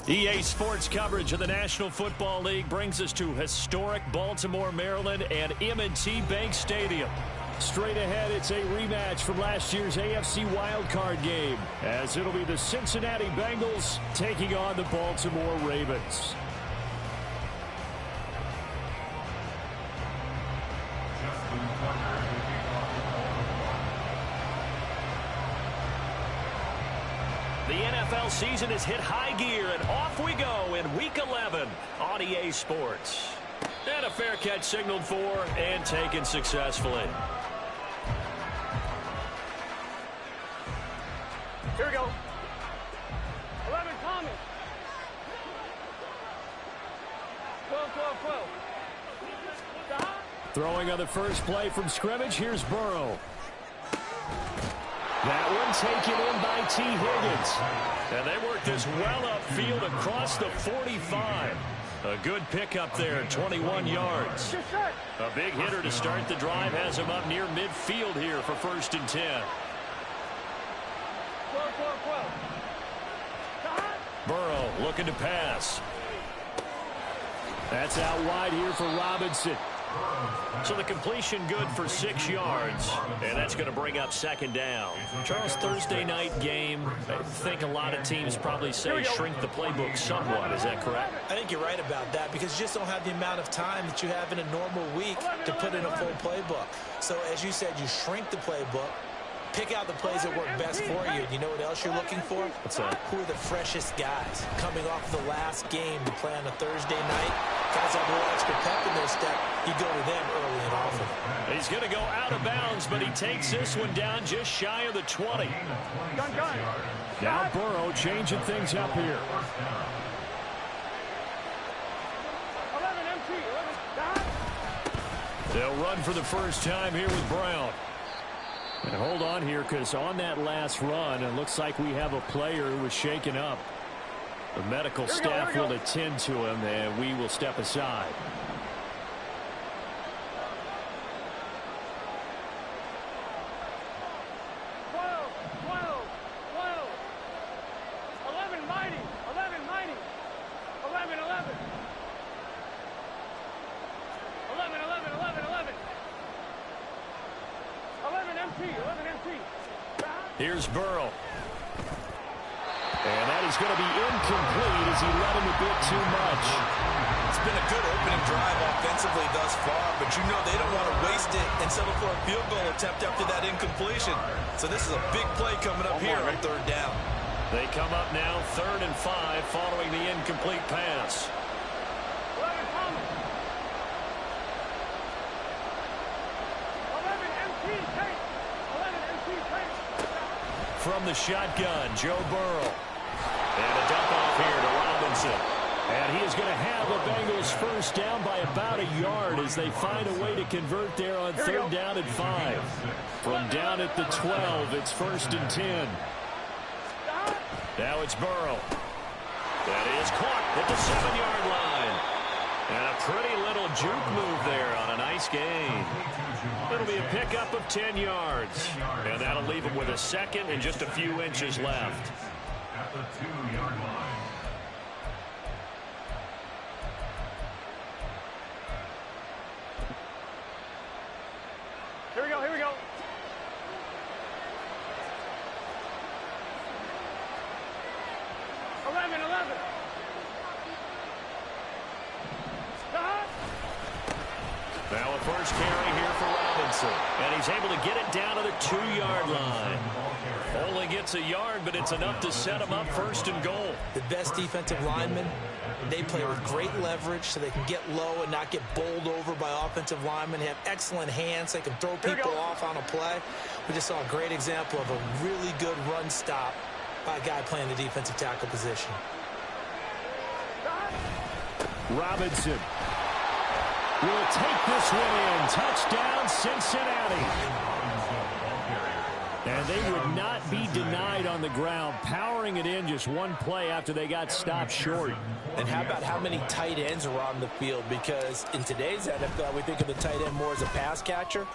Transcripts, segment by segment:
EA Sports coverage of the National Football League brings us to historic Baltimore, Maryland, and M&T Bank Stadium. Straight ahead, it's a rematch from last year's AFC wildcard game, as it'll be the Cincinnati Bengals taking on the Baltimore Ravens. The NFL season has hit high gear, and off we go in Week 11 on EA Sports. And a fair catch signaled for and taken successfully. Here we go. 11, Thomas. 12, 12, 12. Stop. Throwing on the first play from scrimmage, here's Burrow. That one taken in by T. Higgins. And they work this well upfield across the 45. A good pickup there, 21 yards. A big hitter to start the drive has him up near midfield here for 1st and 10. 12, 12, 12. Burrow looking to pass. That's out wide here for Robinson. So the completion good for 6 yards, and that's going to bring up 2nd down. Charles, Thursday night game, I think a lot of teams probably say shrink the playbook somewhat. Is that correct? I think you're right about that because you just don't have the amount of time that you have in a normal week to put in a full playbook. So as you said, you shrink the playbook. Pick out the plays that work best for you. You know what else you're looking for? What's that? Who are the freshest guys coming off the last game to play on a Thursday night? Guys have a little extra pep in their step. You go to them early and often. He's going to go out of bounds, but he takes this one down just shy of the 20. Gun. Now Burrow changing things up here. 11, MT. 11, stop. They'll run for the first time here with Brown. And hold on here, because on that last run, it looks like we have a player who was shaken up. The medical staff will attend to him, and we will step aside. Here's Burrow. And that is going to be incomplete as he let him a bit too much. It's been a good opening drive offensively thus far, but you know they don't want to waste it and settle for a field goal attempt after that incompletion. So this is a big play coming up here on 3rd down. They come up now 3rd and 5 following the incomplete pass. 11, Thomas. 11, MT, take. 11, MT, take. From the shotgun, Joe Burrow. And a dump off here to Robinson. And he is going to have the Bengals first down by about a yard as they find a way to convert there on 3rd down and 5. From down at the 12, it's 1st and 10. Now it's Burrow. That is caught at the 7-yard line. And a pretty little juke move there on a nice gain. It'll be a pickup of 10 yards. And that'll leave him with a 2nd and just a few inches left. At the 2-yard line. Here we go, here we go. Now a first carry here for Robinson. And he's able to get it down to the 2-yard line. Only gets a yard, but it's enough to set him up 1st and goal. The best defensive linemen, they play with great leverage so they can get low and not get bowled over by offensive linemen. They have excellent hands. They can throw people off on a play. We just saw a great example of a really good run stop by a guy playing the defensive tackle position. Robinson will take this one in. Touchdown, Cincinnati. And they would not be denied on the ground, powering it in just one play after they got stopped short. And how about how many tight ends are on the field? Because in today's NFL, we think of the tight end more as a pass catcher.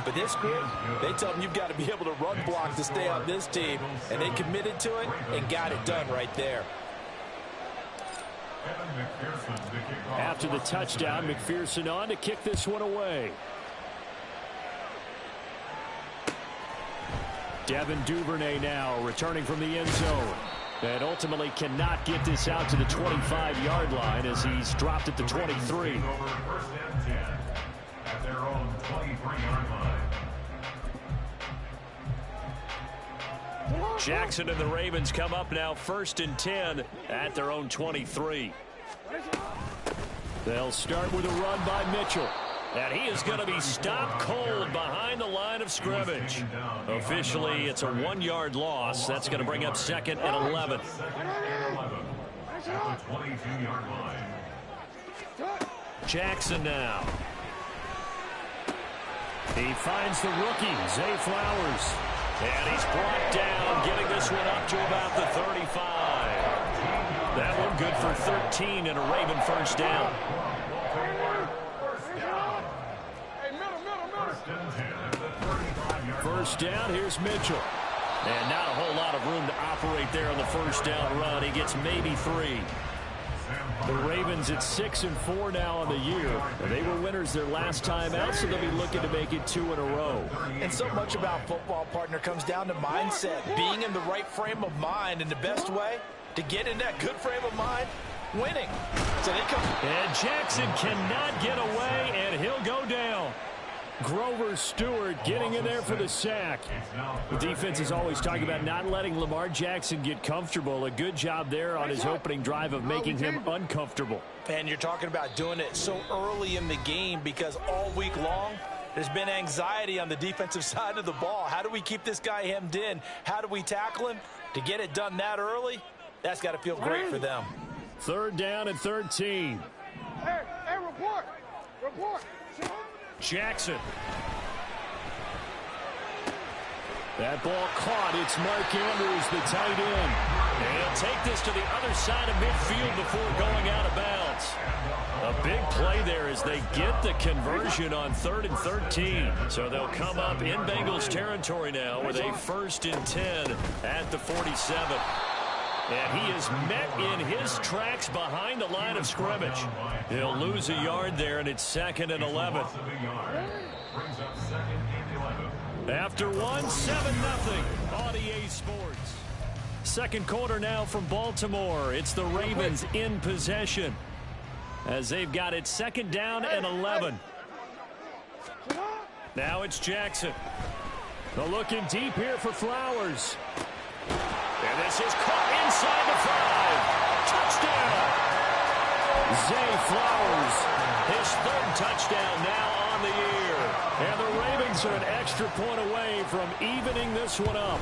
But this group, they tell them you've got to be able to run block to stay on this team. And they committed to it and got it done right there. After the touchdown, McPherson on to kick this one away. Devin Duvernay now returning from the end zone. And ultimately cannot get this out to the 25-yard line as he's dropped at the 23. First and 10 at their own 23-yard line. Jackson and the Ravens come up now 1st and 10 at their own 23. They'll start with a run by Mitchell. And he is going to be stopped cold behind the line of scrimmage. Officially, it's a 1-yard loss. That's going to bring up 2nd and 11. At the 22-yard line. Jackson now. He finds the rookie, Zay Flowers. And he's brought down, getting this one up to about the 35. That one good for 13 and a Raven first down. First down, here's Mitchell. And not a whole lot of room to operate there on the first down run. He gets maybe 3. The Ravens at 6-4 now on the year. They were winners their last time out, so they'll be looking to make it 2 in a row. And so much about football, partner, comes down to mindset. Being in the right frame of mind, and the best way to get in that good frame of mind, winning. So they come. And Jackson cannot get away, and he'll go down. Grover Stewart getting in there for the sack. The defense is always talking about not letting Lamar Jackson get comfortable. A good job there on his opening drive of making him uncomfortable. And you're talking about doing it so early in the game because all week long there's been anxiety on the defensive side of the ball. How do we keep this guy hemmed in? How do we tackle him? To get it done that early, that's got to feel great for them. 3rd down and 13. Hey, report. Report. Jackson. That ball caught. It's Mark Andrews, the tight end. And he'll take this to the other side of midfield before going out of bounds. A big play there as they get the conversion on 3rd and 13. So they'll come up in Bengals territory now with a 1st and 10 at the 47. And he is met in his tracks behind the line of scrimmage. He'll lose a yard there, and it's 2nd and 11. After 1, 7-0 on EA Sports. Second quarter now from Baltimore. It's the Ravens in possession as they've got it 2nd down and 11. Now it's Jackson. They're looking deep here for Flowers. And this is caught inside the 5. Touchdown! Zay Flowers, his 3rd touchdown now on the year. And the Ravens are an extra point away from evening this one up.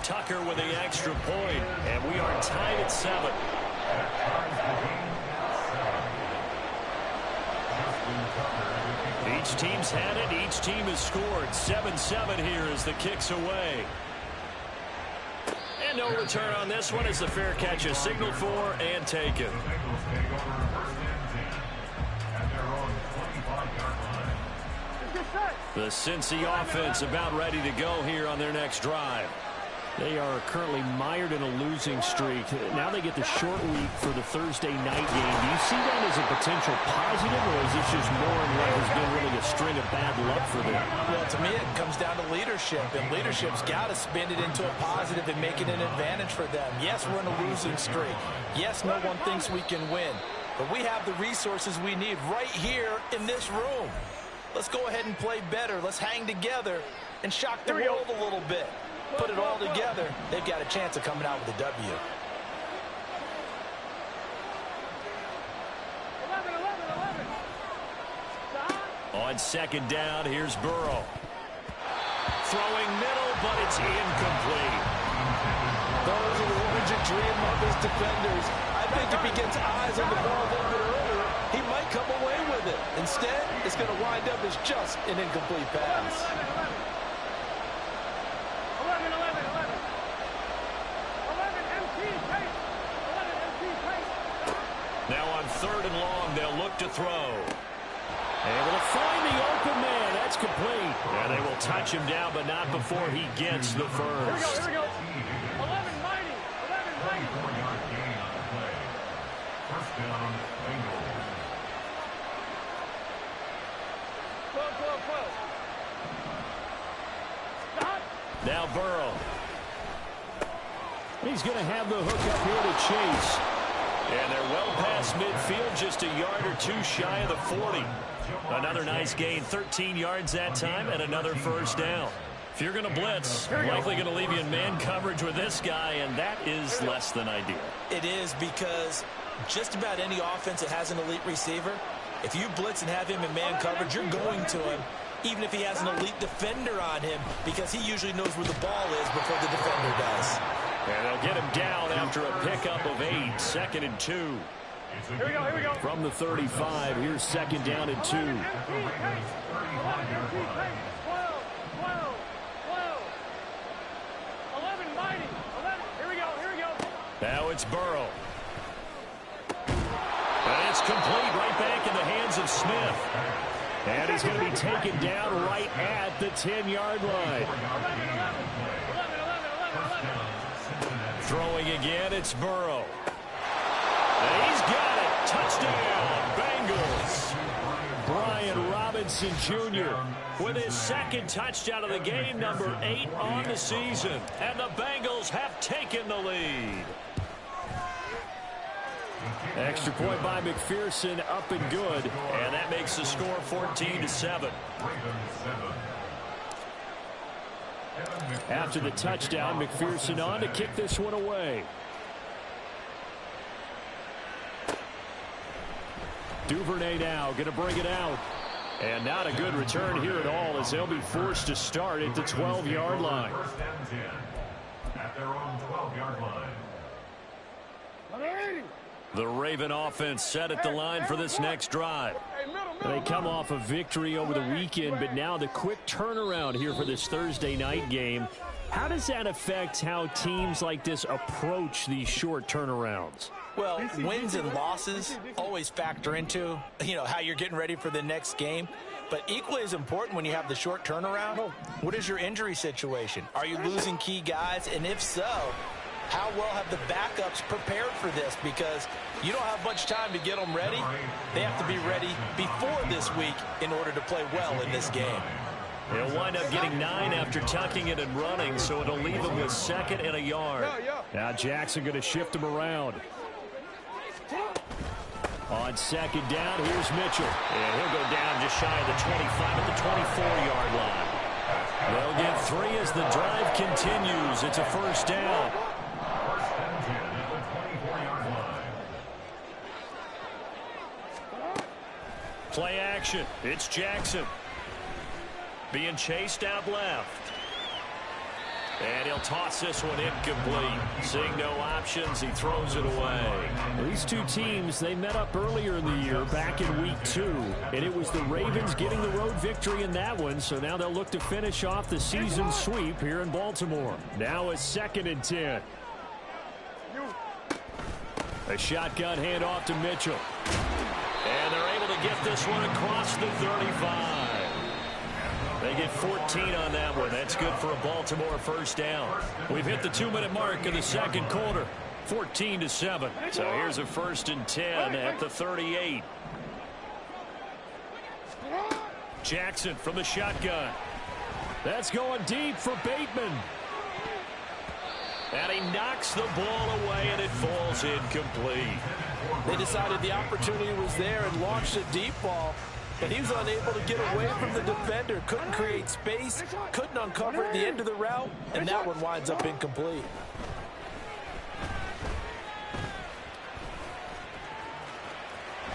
Tucker with the extra point, and we are tied at 7. Each team's had it. Each team has scored. 7-7 here as the kick's away. And no return on this one as the fair catch is signaled for and taken. The Cincy offense about ready to go here on their next drive. They are currently mired in a losing streak. Now they get the short week for the Thursday night game. Do you see that as a potential positive, or is this just more in what has been really a string of bad luck for them? Well, to me, it comes down to leadership, and leadership's got to spin it into a positive and make it an advantage for them. Yes, we're in a losing streak. Yes, no one thinks we can win, but we have the resources we need right here in this room. Let's go ahead and play better. Let's hang together and shock the world a little bit. Put it all together, they've got a chance of coming out with a W. 11. On 2nd down, here's Burrow. Throwing middle, but it's incomplete. Those are the ones you dream of as defenders. I think if he gets eyes on the ball a little bit earlier, he might come away with it. Instead, it's going to wind up as just an incomplete pass. 11. 11 MT pace. 11 MT pace. Now on 3rd and long, they'll look to throw. Able to find the open man. That's complete. And they will touch him down, but not before he gets the first. Here we go. 11 mighty. 11 mighty. down, Bengals. 12, 12, 12. Stop. Now Burrow. He's going to have the hook up here to Chase. And they're well past midfield, just a yard or two shy of the 40. Another nice gain, 13 yards that time, and another first down. If you're going to blitz, likely going to leave you in man coverage with this guy, and that is less than ideal. It is, because just about any offense that has an elite receiver, if you blitz and have him in man coverage, you're going to him, even if he has an elite defender on him, because he usually knows where the ball is before the defender does. And they'll get him down after a pickup of 8, 2nd and 2. Here we go, here we go. From the 35, here's 2nd down and 2. 12, 12, 12. 11, mighty. 11. Here we go, here we go. Now it's Burrow. And it's complete, right back in the hands of Smith. And he's going to be taken down right at the 10-yard line. 11. Throwing again, it's Burrow. And he's got it. Touchdown, Bengals. Brian Robinson Jr. with his 2nd touchdown of the game, number 8 on the season. And the Bengals have taken the lead. Extra point by McPherson, up and good. And that makes the score 14-7. After the touchdown, McPherson on to kick this one away. Duvernay now going to bring it out. And not a good return here at all, as they'll be forced to start at the 12-yard line. First and 10 at their own 12-yard line. The Raven offense set at the line for this next drive. They come off a victory over the weekend, but now the quick turnaround here for this Thursday night game. How does that affect how teams like this approach these short turnarounds? Well, wins and losses always factor into, how you're getting ready for the next game. But equally as important when you have the short turnaround, what is your injury situation? Are you losing key guys? And if so, how well have the backups prepared for this? Because you don't have much time to get them ready. They have to be ready before this week in order to play well in this game. He'll wind up getting 9 after tucking it and running, so it'll leave him with 2nd and a yard. Now Jackson going to shift him around. On 2nd down, here's Mitchell. And he'll go down just shy of the 25 at the 24-yard line. They'll get 3 as the drive continues. It's a first down. First and 10 at the 24-yard line. Play action. It's Jackson. Being chased out left. And he'll toss this one incomplete. Seeing no options, he throws it away. These two teams, they met up earlier in the year, back in week 2. And it was the Ravens getting the road victory in that one. So now they'll look to finish off the season sweep here in Baltimore. Now it's 2nd and 10. A shotgun handoff to Mitchell. And they're able to get this one across the 35. They get 14 on that one. That's good for a Baltimore first down. We've hit the 2-minute mark of the second quarter. 14-7. So here's a 1st and 10 at the 38. Jackson from the shotgun. That's going deep for Bateman. And he knocks the ball away, and it falls incomplete. They decided the opportunity was there and launched a deep ball. And he was unable to get away from the defender. Couldn't create space. Couldn't uncover at the end of the route. And that one winds up incomplete.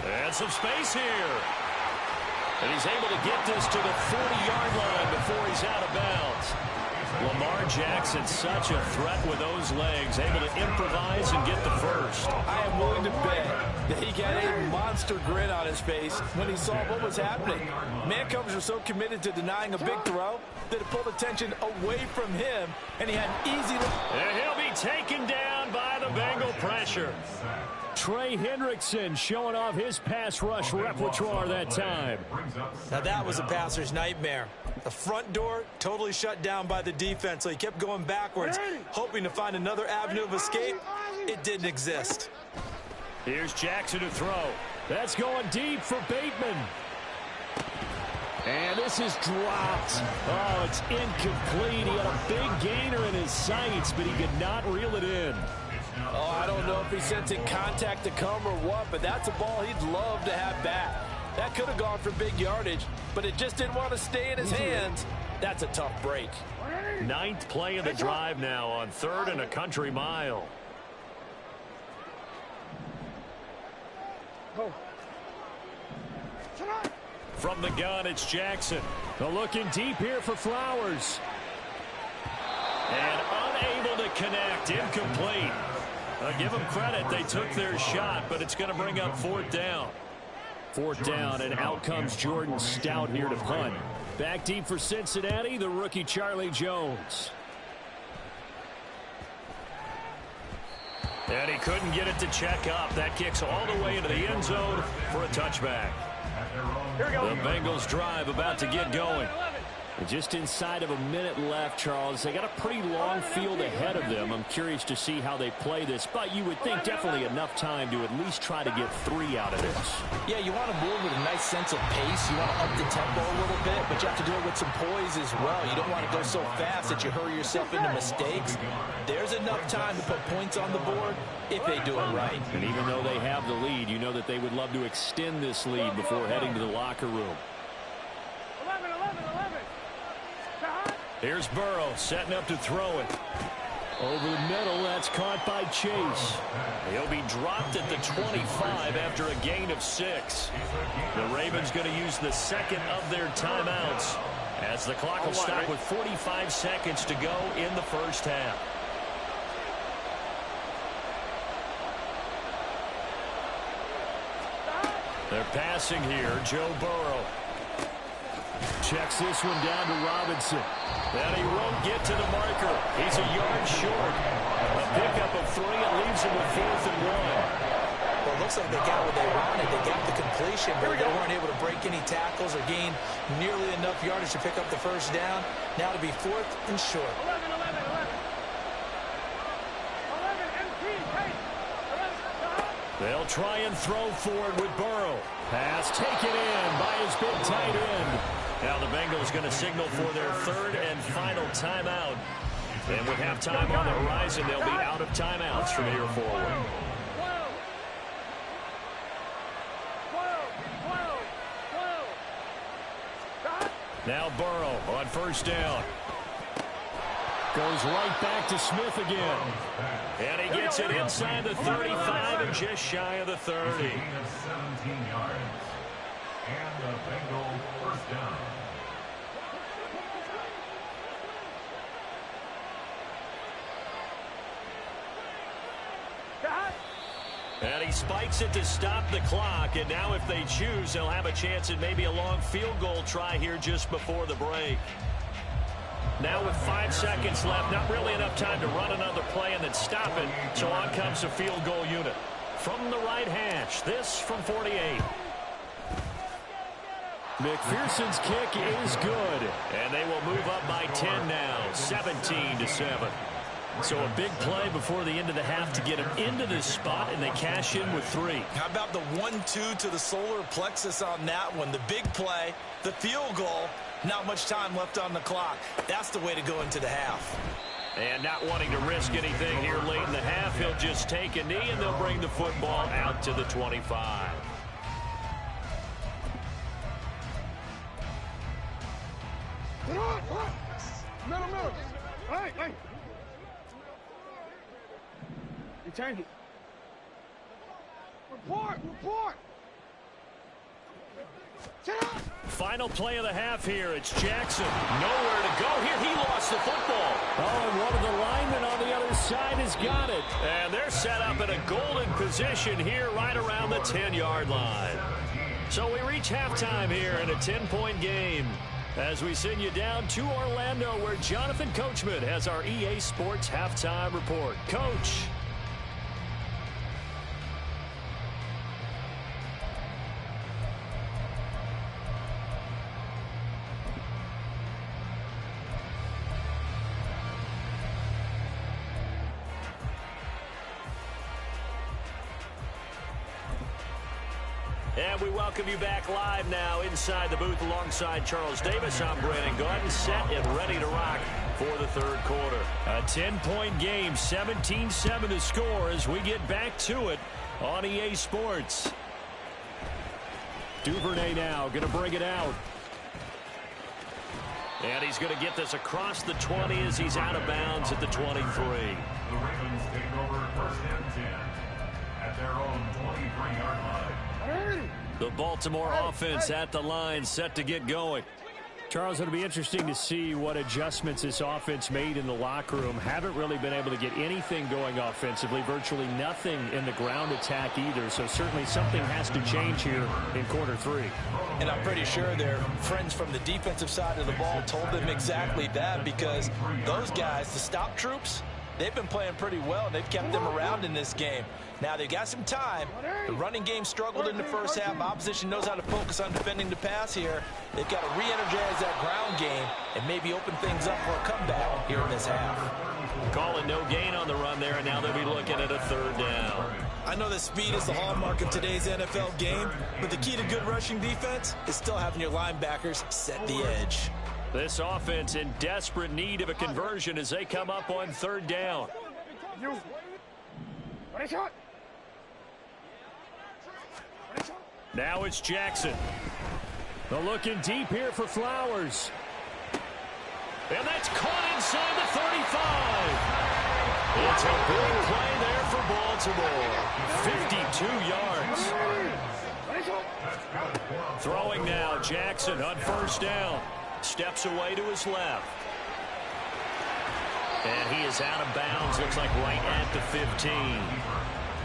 And some space here. And he's able to get this to the 40-yard line before he's out of bounds. Lamar Jackson, such a threat with those legs, able to improvise and get the first. I am willing to bet that he got a monster grin on his face when he saw what was happening. Man coverage was so committed to denying a big throw that it pulled attention away from him, and he had an easy look. And he'll be taken down by the Bengal pressure. Trey Hendrickson showing off his pass rush repertoire that time. Now that was a passer's nightmare. The front door totally shut down by the defense, so he kept going backwards, hoping to find another avenue of escape. It didn't exist. Here's Jackson to throw. That's going deep for Bateman. And this is dropped. Oh, it's incomplete. He had a big gainer in his sights, but he could not reel it in. Oh, I don't know if he's sensing contact to come or what, but that's a ball he'd love to have back. That could have gone for big yardage, but it just didn't want to stay in his hands. That's a tough break. 9th play of the drive now on 3rd and a country mile. From the gun, it's Jackson. Looking deep here for Flowers. And unable to connect. Incomplete. Give them credit. They took their shot, but it's going to bring up 4th down. 4th down, and out comes Jordan Stout here to punt. Back deep for Cincinnati, the rookie Charlie Jones. And he couldn't get it to check up. That kicks all the way into the end zone for a touchback. Here we go. The Bengals drive about to get going. Just inside of a minute left, Charles. They got a pretty long field ahead of them. I'm curious to see how they play this, but you would think definitely enough time to at least try to get 3 out of this. Yeah, you want to move with a nice sense of pace. You want to up the tempo a little bit, but you have to do it with some poise as well. You don't want to go so fast that you hurry yourself into mistakes. There's enough time to put points on the board if they do it right. And even though they have the lead, you know that they would love to extend this lead before heading to the locker room. 11. Here's Burrow setting up to throw it. Over the middle, that's caught by Chase. He'll be dropped at the 25 after a gain of 6. The Ravens going to use the second of their timeouts as the clock will stop with 45 seconds to go in the first half. They're passing here. Joe Burrow checks this one down to Robinson. And he won't get to the marker. He's a yard short. A pickup of 3 and leaves him with 4th and 1. Well, it looks like they got what they wanted. They got the completion, but they weren't able to break any tackles or gain nearly enough yardage to pick up the first down. Now to be 4th and short. 11. They'll try and throw forward with Burrow. Pass taken in by his big tight end. Now the Bengals going to signal for their 3rd and final timeout. And with halftime on the horizon, they'll be out of timeouts from here forward. 12. Now Burrow on first down. Goes right back to Smith again. And he gets it inside the 35 and just shy of the 30. 17 yards. And the Bengal first down. And he spikes it to stop the clock. And now if they choose, they'll have a chance at maybe a long field goal try here just before the break. Now with 5 seconds left, not really enough time to run another play and then stop it. So on comes the field goal unit. From the right hash, this from 48. McPherson's kick is good. And they will move up by 10 now, 17-7. So a big play before the end of the half to get them into this spot, and they cash in with 3. How about the 1-2 to the solar plexus on that one? The big play, the field goal, not much time left on the clock. That's the way to go into the half. And not wanting to risk anything here late in the half, he'll just take a knee, and they'll bring the football out to the 25. Middle. Hey. You change it. Report. Final play of the half here. It's Jackson. Nowhere to go here. He lost the football. Oh, and one of the linemen on the other side has got it. And they're set up in a golden position here right around the 10-yard line. So we reach halftime here in a 10-point game as we send you down to Orlando where Jonathan Coachman has our EA Sports halftime report. Coach. And we welcome you back live now inside the booth alongside Charles Davis. I'm Brandon Gordon, set and ready to rock for the third quarter. A 10-point game, 17-7 to score as we get back to it on EA Sports. Duvernay now going to bring it out. And he's going to get this across the 20 as he's out of bounds at the 23. The Ravens take over first and 10 at their own 23-yard line. The Baltimore offense at the line, set to get going. Charles, it'll be interesting to see what adjustments this offense made in the locker room. Haven't really been able to get anything going offensively, virtually nothing in the ground attack either. So certainly something has to change here in quarter three. And I'm pretty sure their friends from the defensive side of the ball told them exactly that, because those guys, the stop troops, they've been playing pretty well. They've kept them around in this game. Now, they've got some time. The running game struggled in the first half. Opposition knows how to focus on defending the pass here. They've got to re-energize that ground game and maybe open things up for a comeback here in this half. Calling no gain on the run there, and now they'll be looking at a third down. I know that speed is the hallmark of today's NFL game, but the key to good rushing defense is still having your linebackers set the edge. This offense in desperate need of a conversion as they come up on third down. Now it's Jackson. The looking deep here for Flowers. And that's caught inside the 35. It's a big play there for Baltimore. 52 yards. Throwing now, Jackson on first down. Steps away to his left. And he is out of bounds, looks like right at the 15.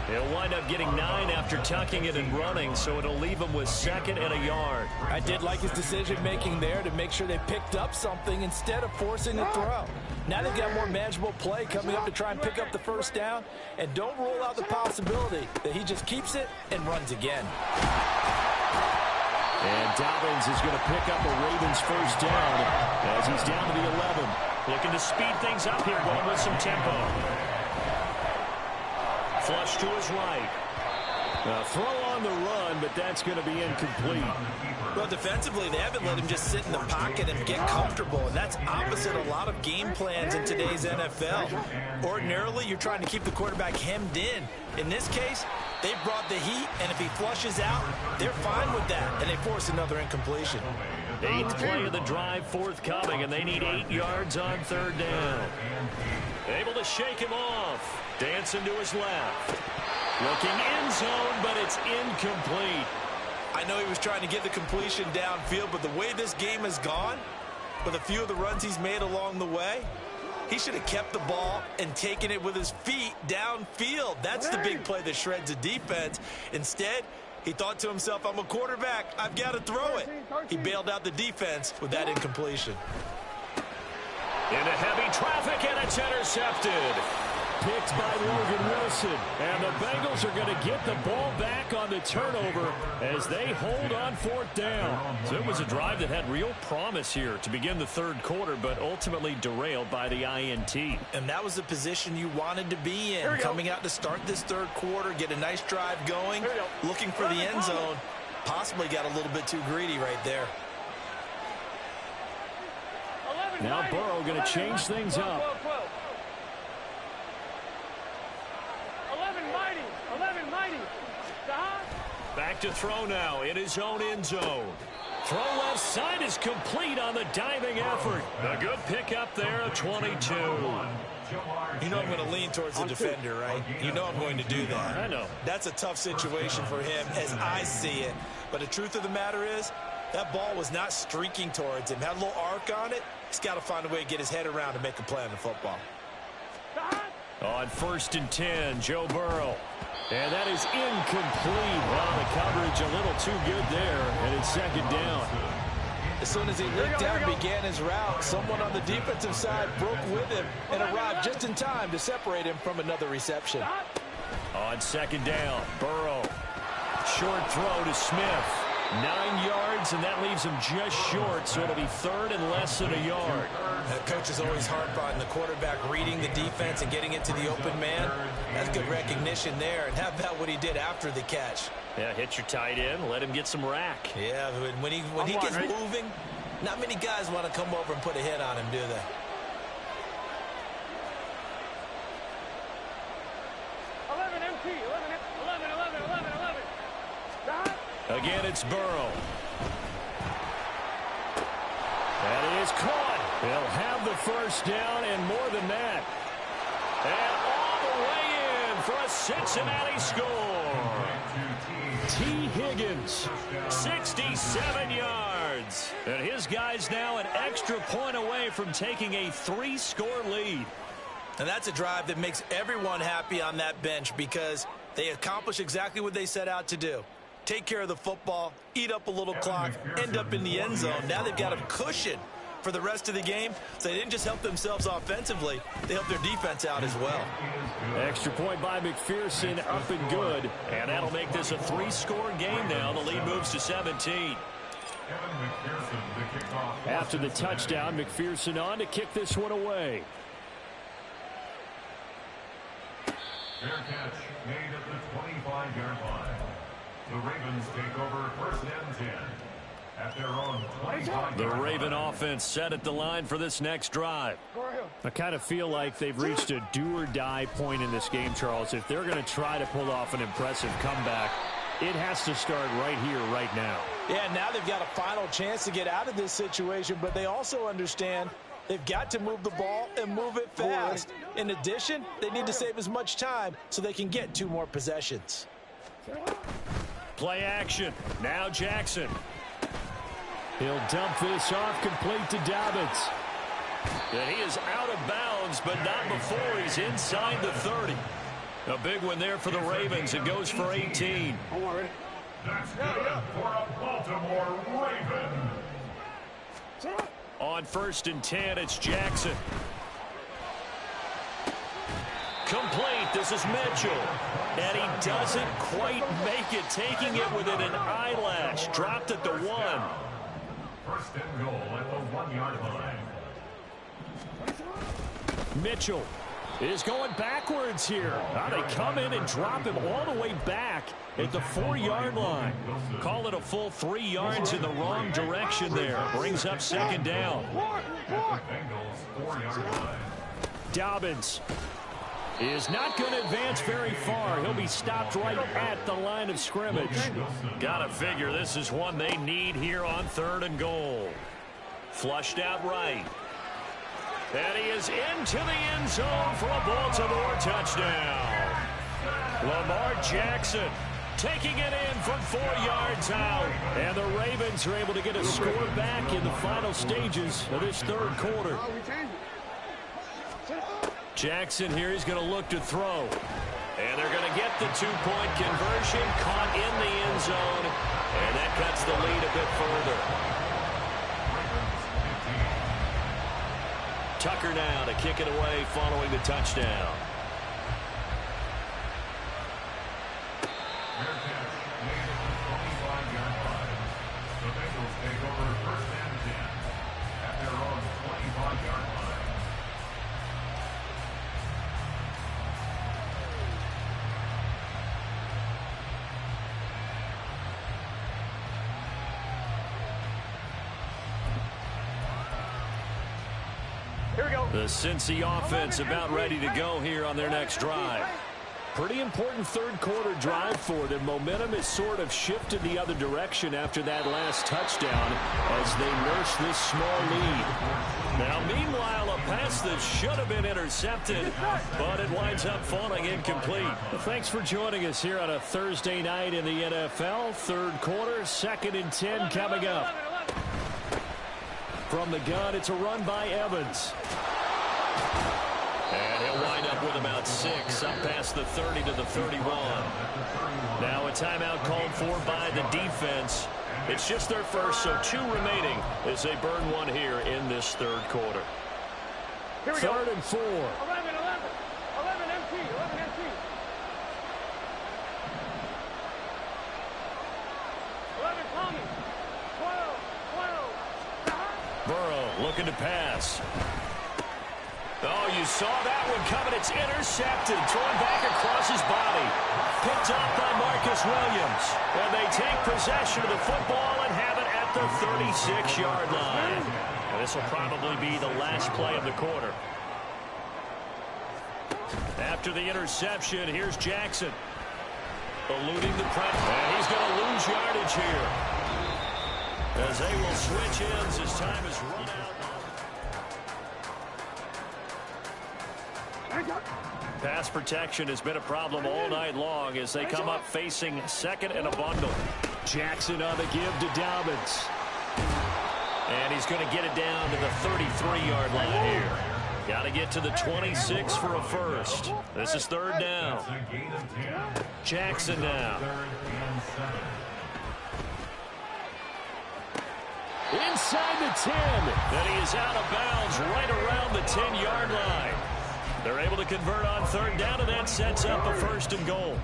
He'll wind up getting 9 after tucking it and running, so it'll leave him with second and a yard. I did like his decision-making there to make sure they picked up something instead of forcing a throw. Now they've got more manageable play coming up to try and pick up the first down, and don't rule out the possibility that he just keeps it and runs again. And Dobbins is going to pick up a Ravens first down as he's down to the 11. Looking to speed things up here, going with some tempo. Flush to his right. Throw on the run, but that's going to be incomplete. Well, defensively, they haven't let him just sit in the pocket and get comfortable, and that's opposite a lot of game plans in today's NFL. Ordinarily, you're trying to keep the quarterback hemmed in. In this case, they brought the heat, and if he flushes out, they're fine with that, and they force another incompletion. 8th play of the drive forthcoming, and they need 8 yards on third down. Able to shake him off. Dancing to his left. Looking end zone, but it's incomplete. I know he was trying to get the completion downfield, but the way this game has gone, with a few of the runs he's made along the way, he should have kept the ball and taken it with his feet downfield. That's the big play that shreds a defense. Instead, he thought to himself, I'm a quarterback, I've got to throw it. He bailed out the defense with that incompletion. Into heavy traffic, and it's intercepted. Picked by Logan Wilson. And the Bengals are going to get the ball back on the turnover as they hold on fourth down. So it was a drive that had real promise here to begin the third quarter, but ultimately derailed by the INT. And that was the position you wanted to be in. Coming out to start this third quarter, get a nice drive going, looking for the end zone. Possibly got a little bit too greedy right there. Now Burrow going to change things up. 11 mighty. Back to throw now in his own end zone. Throw left side is complete on the diving effort. A good pickup there at 22. You know I'm going to lean towards the defender, right? You know I'm going to do that. I know. That's a tough situation for him as I see it. But the truth of the matter is, that ball was not streaking towards him. Had a little arc on it. He's got to find a way to get his head around and make a play on the football. On 1st and 10, Joe Burrow. And that is incomplete. Well, the coverage a little too good there, and it's second down. As soon as he leaked out and began his route, someone on the defensive side broke with him and arrived just in time to separate him from another reception. On second down, Burrow. Short throw to Smith. 9 yards, and that leaves him just short, so it'll be third and less than a yard. The coach is always harp on the quarterback reading the defense and getting it to the open man. That's good recognition there. And how about what he did after the catch? Yeah, hit your tight end, let him get some rack. Yeah, when he gets moving, not many guys want to come over and put a hit on him, do they? Again, it's Burrow. That is caught. They'll have the first down and more than that. And all the way in for a Cincinnati score. T. Higgins, 67 yards. And his guys now an extra point away from taking a 3-score lead. And that's a drive that makes everyone happy on that bench because they accomplish exactly what they set out to do. Take care of the football, eat up a little clock, end up in the end zone. Now they've got a cushion for the rest of the game. So they didn't just help themselves offensively, they helped their defense out as well. Extra point by McPherson, up and good. And that'll make this a 3-score game now. The lead moves to 17. After the touchdown, McPherson on to kick this one away. Fair catch made at the 25-yard line. The Ravens take over first and 10 at their own 25-yard line. The Raven offense set at the line for this next drive. I kind of feel like they've reached a do-or-die point in this game, Charles. If they're going to try to pull off an impressive comeback, it has to start right here, right now. Yeah, now they've got a final chance to get out of this situation, but they also understand they've got to move the ball and move it fast. In addition, they need to save as much time so they can get 2 more possessions. Play action. Now Jackson. He'll dump this off complete to Dobbins. And he is out of bounds, but not before he's inside the 30. A big one there for the Ravens. It goes for 18. That's good for a Baltimore Raven. On first and 10, it's Jackson. Complete. This is Mitchell. And he doesn't quite make it, taking it within an eyelash. Dropped at the 1. First and goal at the 1-yard line. Mitchell is going backwards here. Now they come in and drop him all the way back at the 4-yard line. Call it a full 3 yards in the wrong direction there. Brings up second down. Dobbins is not going to advance very far. He'll be stopped right at the line of scrimmage. Gotta figure this is one they need here on 3rd and goal. Flushed out right. And he is into the end zone for a Baltimore touchdown. Lamar Jackson taking it in from 4 yards out. And the Ravens are able to get a score back in the final stages of this 3rd quarter. Jackson here is going to look to throw. And they're going to get the 2-point conversion, caught in the end zone. And that cuts the lead a bit further. Tucker now to kick it away following the touchdown. Fair catch made at the 25-yard line. The Bengals take over first and 10 at their own 25-yard line. Here we go. The Cincy offense about ready to go here on their next drive. Pretty important 3rd quarter drive for them. Momentum has sort of shifted the other direction after that last touchdown as they nurse this small lead. Now, meanwhile, a pass that should have been intercepted, but it winds up falling incomplete. Well, thanks for joining us here on a Thursday night in the NFL. 3rd quarter, 2nd and 10 coming up. From the gun, it's a run by Evans. And he'll wind up with about 6, up past the 30 to the 31. Now a timeout called for by the defense. It's just their first, so 2 remaining as they burn one here in this 3rd quarter. Here we go. 3rd and 4. 11 empty. 11 empty. 11 Tommy. Burrow looking to pass. Oh, you saw that one coming. It's intercepted. Thrown back across his body. Picked up by Marcus Williams. And they take possession of the football and have it at the 36-yard line. And this will probably be the last play of the quarter. After the interception, here's Jackson. Eluding the pressure. And he's going to lose yardage here. As they will switch ends as time is run out. Pass protection has been a problem all night long as they come up facing second and a bundle. Jackson on the give to Dobbins. And he's going to get it down to the 33-yard line here. Got to get to the 26 for a first. This is third down. Jackson now. Inside the 10. And he is out of bounds right around the 10-yard line. They're able to convert on third down, and that sets up a first and goal.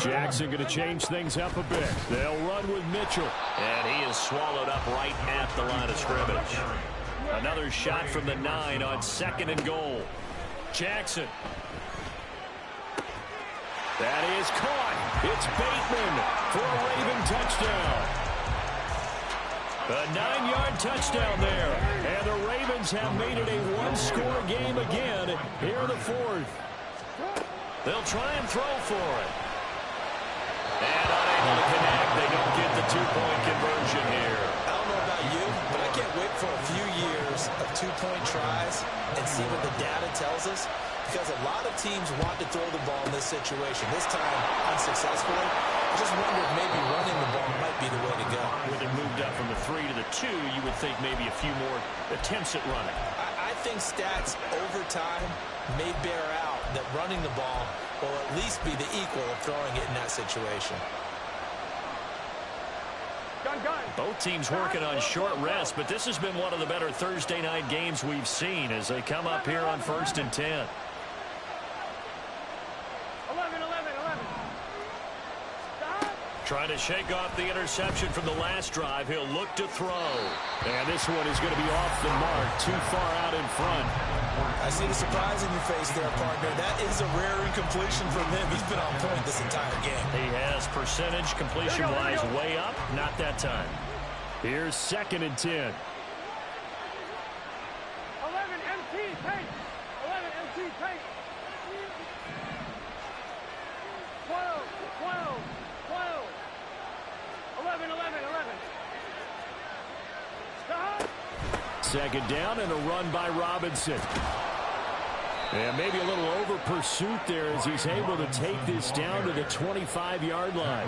Jackson going to change things up a bit. They'll run with Mitchell. And he is swallowed up right at the line of scrimmage. Another shot from the 9 on second and goal. Jackson. That is caught. It's Bateman for a Raven touchdown. A 9-yard touchdown there. And the Ravens have made it a one-score game again here in the fourth. They'll try and throw for it. And unable to connect. They don't get the two-point conversion here. I don't know about you, but I can't wait for a few years of two-point tries and see what the data tells us. Because a lot of teams want to throw the ball in this situation. This time, unsuccessfully. I just wonder if maybe running the ball might be the way to go. With it moved up from the 3 to the 2, you would think maybe a few more attempts at running. I think stats over time may bear out that running the ball will at least be the equal of throwing it in that situation. Both teams working on short rest, but this has been one of the better Thursday night games we've seen as they come up here on 1st and 10. 11. Trying to shake off the interception from the last drive. He'll look to throw. And this one is going to be off the mark, too far out in front. I see the surprise in your face there, partner. That is a rare incompletion from him. He's been on point this entire game. He has percentage completion-wise way up. Not that time. Here's 2nd and 10. 11 MT take. 11 MT take. 12. 11. Stop. Second down and a run by Robinson. And maybe a little over pursuit there as he's able to take this down to the 25-yard line.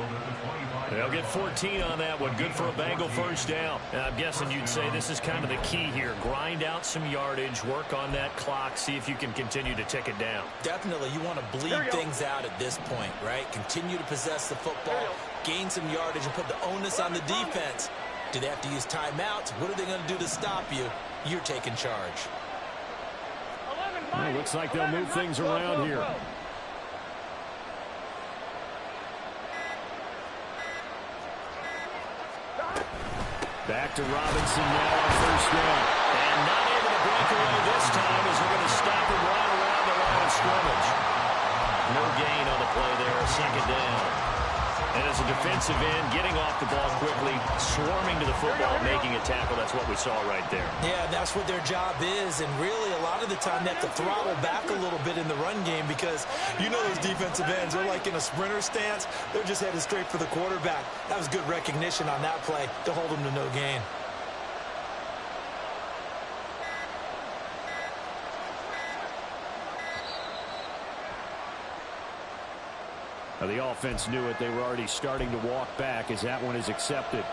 They'll get 14 on that one. Good for a Bengal first down. And I'm guessing you'd say this is kind of the key here. Grind out some yardage, work on that clock, see if you can continue to tick it down. Definitely. You want to bleed things out at this point, right? Continue to possess the football, gain some yardage, and put the onus on the defense. Do they have to use timeouts? What are they going to do to stop you? You're taking charge. Well, looks like they'll move things around here. Back to Robinson now on first down. And not able to break away this time as we're going to stop him right around the line of scrimmage. No gain on the play there, second down. And as a defensive end, getting off the ball quickly, swarming to the football, making a tackle, that's what we saw right there. Yeah, that's what their job is, and really a lot of the time they have to throttle back a little bit in the run game because you know those defensive ends, they're like in a sprinter stance. They're just headed straight for the quarterback. That was good recognition on that play to hold them to no gain. The offense knew it. They were already starting to walk back as that one is accepted.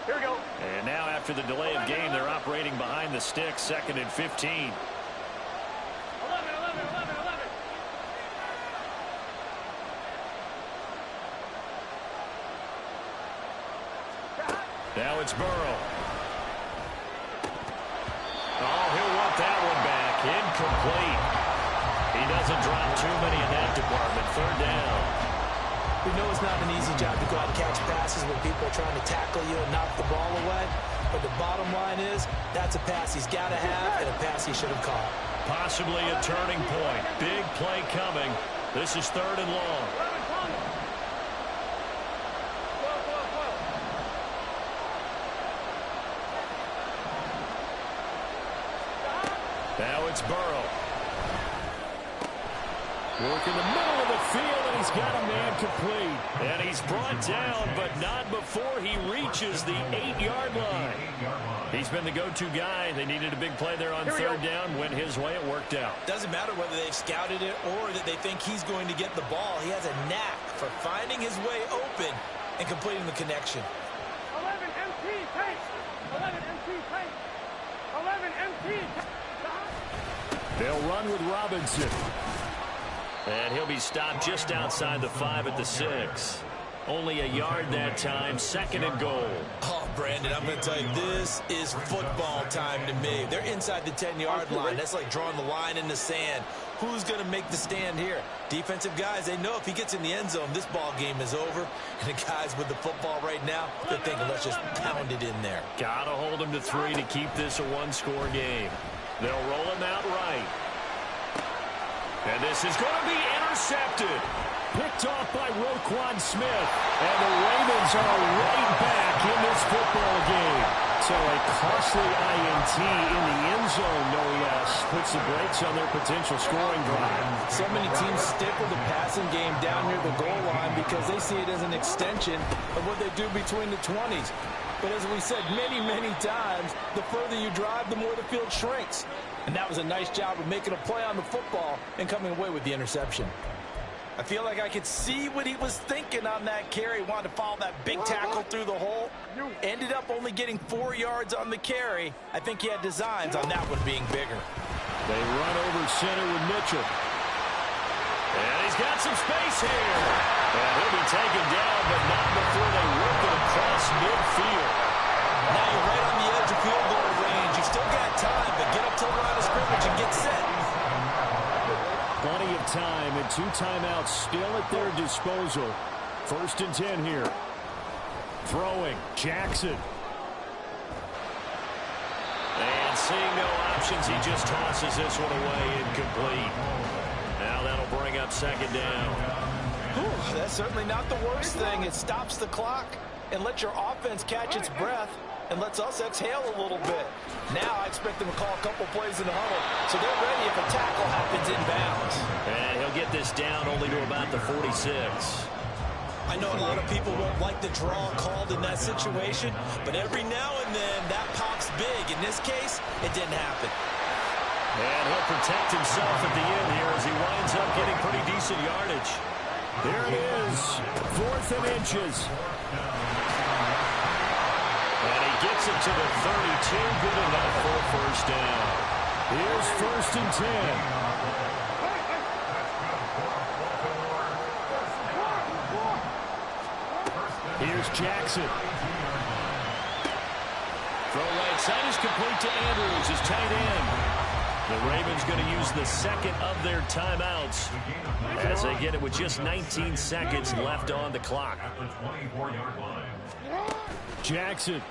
Here we go. And now after the delay of game, they're operating behind the sticks, 2nd and 15. 11. Now it's Burrow. Oh, he'll want that one back. Incomplete. He doesn't drop too many in that department. Third down. We know it's not an easy job to go out and catch passes when people are trying to tackle you and knock the ball away. But the bottom line is, that's a pass he's got to have and a pass he should have caught. Possibly a turning point. Big play coming. This is 3rd and long. Now it's Burrow. Work in the middle of the field, and he's got a man complete. And he's brought down, but not before he reaches the 8-yard line. He's been the go-to guy. They needed a big play there on 3rd down. Went his way. It worked out. Doesn't matter whether they've scouted it or that they think he's going to get the ball. He has a knack for finding his way open and completing the connection. 11 MT, take. 11 MT, take. 11 MT, take. They'll run with Robinson. And he'll be stopped just outside the 5 at the 6. Only a yard that time. 2nd and goal. Oh, Brandon, I'm going to tell you, this is football time to me. They're inside the 10-yard line. That's like drawing the line in the sand. Who's going to make the stand here? Defensive guys, they know if he gets in the end zone, this ball game is over. And the guys with the football right now, they're thinking, let's just pound it in there. Got to hold him to 3 to keep this a 1-score game. They'll roll him out right. And this is going to be intercepted. Picked off by Roquan Smith. And the Ravens are right back in this football game. So a costly INT in the end zone, no yes, puts the brakes on their potential scoring drive. So many teams stick with the passing game down near the goal line because they see it as an extension of what they do between the 20s. But as we said many, many times, the further you drive, the more the field shrinks. And that was a nice job of making a play on the football and coming away with the interception. I feel like I could see what he was thinking on that carry. Wanted to follow that big tackle through the hole. Ended up only getting 4 yards on the carry. I think he had designs on that one being bigger. They run over center with Mitchell. And he's got some space here. And he'll be taken down, but not before they work it across midfield. Now you're right on the edge of field goal range. You've still got time, but get up to the line of scrimmage and get set. Plenty of time and 2 timeouts still at their disposal. 1st and 10 here. Throwing, Jackson. And seeing no options, he just tosses this one away incomplete. Now that'll bring up 2nd down. Whew, that's certainly not the worst thing. It stops the clock and lets your offense catch its breath and lets us exhale a little bit. Now I expect them to call a couple plays in the huddle, so they're ready if a tackle happens inbounds. And he'll get this down only to about the 46. I know a lot of people won't like the draw called in that situation, but every now and then that pops big. In this case, it didn't happen. And he'll protect himself at the end here as he winds up getting pretty decent yardage. There it is, 4th and inches. And he gets it to the 32, good enough for a 1st down. Here's 1st and 10. Here's Jackson. Throw right side is complete to Andrews, his tight end. The Ravens going to use the 2nd of their timeouts as they get it with just 19 seconds left on the clock. Jackson.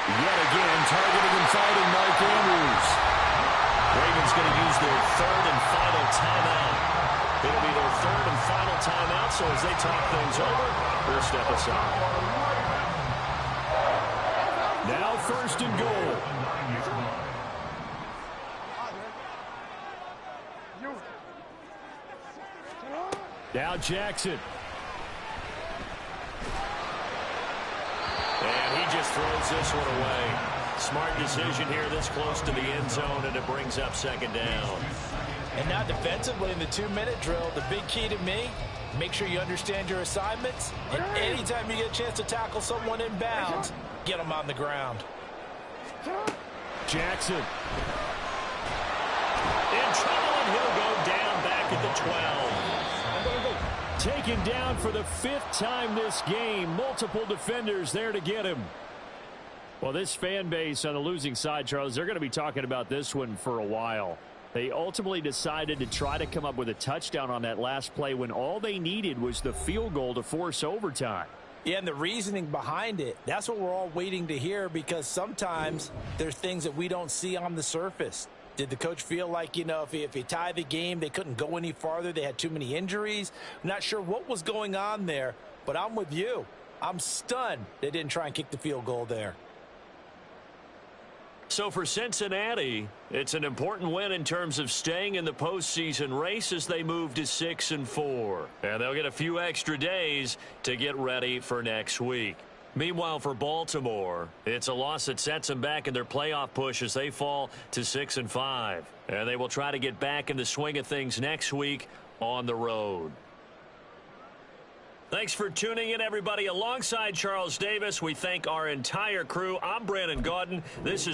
Yet again, targeting and fighting Mark Andrews. Ravens going to use their 3rd and final timeout. It'll be their 3rd and final timeout, so as they talk things over, we'll step aside. Now 1st and goal. Now Jackson. And he just throws this one away. Smart decision here this close to the end zone, and it brings up 2nd down. And now defensively in the 2-minute drill, the big key to me, make sure you understand your assignments, and anytime you get a chance to tackle someone in bounds, get them on the ground. Jackson. In trouble, and he'll go down back at the 12. Taken down for the 5th time this game. Multiple defenders there to get him. Well, this fan base on the losing side, Charles, they're going to be talking about this one for a while. They ultimately decided to try to come up with a touchdown on that last play when all they needed was the field goal to force overtime. Yeah, and the reasoning behind it, that's what we're all waiting to hear, because sometimes there's things that we don't see on the surface. Did the coach feel like, if you tie the game, they couldn't go any farther, they had too many injuries? I'm not sure what was going on there, but I'm with you. I'm stunned they didn't try and kick the field goal there. So for Cincinnati, it's an important win in terms of staying in the postseason race as they move to 6-4. And they'll get a few extra days to get ready for next week. Meanwhile, for Baltimore, it's a loss that sets them back in their playoff push as they fall to 6-5. And they will try to get back in the swing of things next week on the road. Thanks for tuning in, everybody. Alongside Charles Davis, we thank our entire crew. I'm Brandon Gaudin. This is